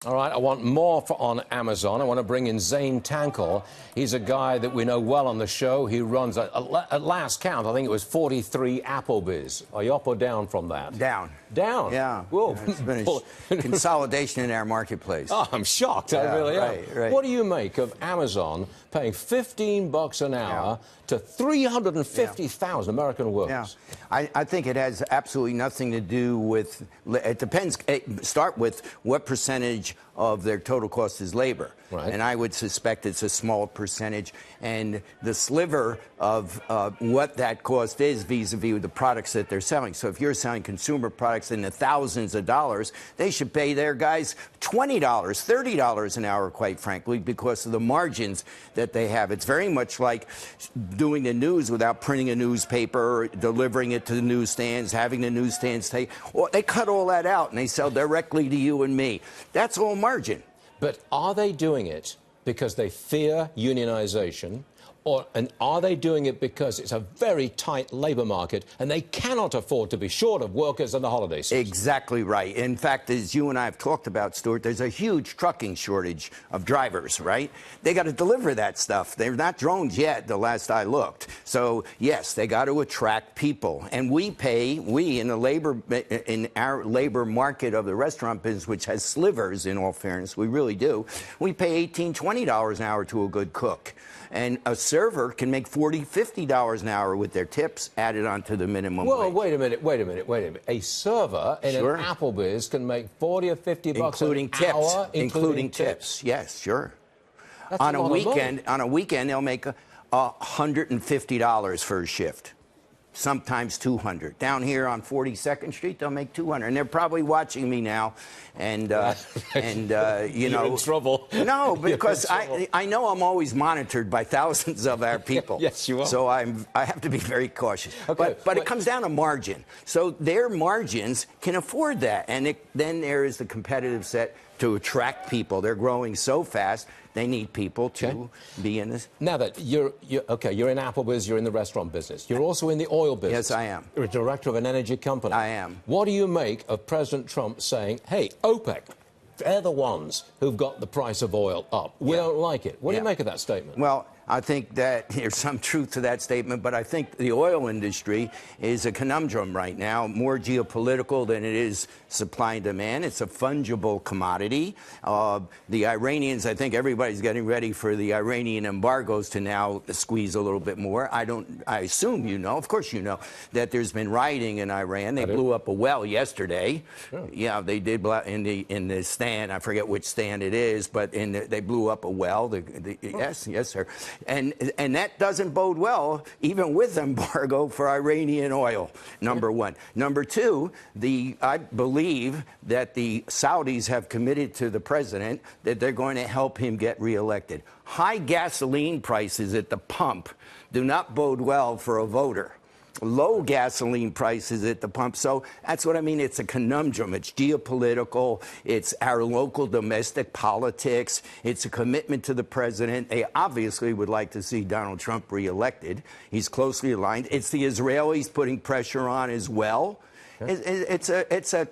All right, I want more on Amazon. I want to bring in Zane Tankel. He's a guy that we know well on the show. He runs, at last count, I think it was 43 Applebee's. Are you up or down from that? Down. Down? Yeah. Whoa. It's been a consolidation in our marketplace. Oh, I'm shocked. I really am. Right. What do you make of Amazon paying $15 an hour to 350,000 American workers? Yeah. I think it has absolutely nothing to do with, it depends, start with what percentage of their total cost is labor. Right. And I would suspect it's a small percentage. And the sliver of what that cost is vis-a-vis the products that they're selling. So if you're selling consumer products in the thousands of dollars, they should pay their guys $20, $30 an hour, quite frankly, because of the margins that they have. It's very much like doing the news without printing a newspaper, delivering it to the newsstands, having the newsstands take. Well, they cut all that out and they sell directly to you and me. That's all margin. But are they doing it because they fear unionization? And are they doing it because it's a very tight labor market and they cannot afford to be short of workers in the holiday season? Exactly right. In fact, as you and I have talked about, Stuart, there's a huge trucking shortage of drivers, right? They got to deliver that stuff. They're not drones yet, the last I looked. So, yes, they got to attract people. And we in our labor market of the restaurant business, which has slivers, in all fairness, we really do, we pay $18, $20 an hour to a good cook. And a server can make $40, $50 an hour with their tips added onto the minimum wage. Well, wait a minute. A server in an Applebee's can make 40 or 50 bucks an hour, including tips. Yes, sure. That's on a weekend, they'll make $150 for a shift. Sometimes 200. Down here on 42nd Street, they'll make 200. And they're probably watching me now. And you know, you're in trouble. No, because I know I'm always monitored by thousands of our people. Yes, you are. So I have to be very cautious. Okay, but it comes down to margin. So their margins can afford that. And then there is the competitive set to attract people. They're growing so fast, they need people to be in this. Now that you're in Applebee's, you're in the restaurant business. You're also in the oil business. Yes, I am. You're a director of an energy company. I am. What do you make of President Trump saying, hey, OPEC, they're the ones who've got the price of oil up. We don't like it. What do you make of that statement? Well, I think that there's some truth to that statement, but I think the oil industry is a conundrum right now, more geopolitical than it is supply and demand. It's a fungible commodity. The Iranians, I think everybody's getting ready for the Iranian embargoes to now squeeze a little bit more. I assume you know, of course you know, that there's been rioting in Iran. They blew up a well yesterday. Sure. Yeah, they did in the stand. I forget which stand it is, but they blew up a well. Yes, sir. And that doesn't bode well, even with embargo, for Iranian oil, number one. Number two, I believe that the Saudis have committed to the president that they're going to help him get reelected. High gasoline prices at the pump do not bode well for a voter. Low gasoline prices at the pump. So that's what I mean. It's a conundrum. It's geopolitical. It's our local domestic politics. It's a commitment to the president. They obviously would like to see Donald Trump reelected. He's closely aligned. It's the Israelis putting pressure on as well. It's a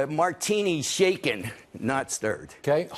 martini shaken, not stirred. Okay.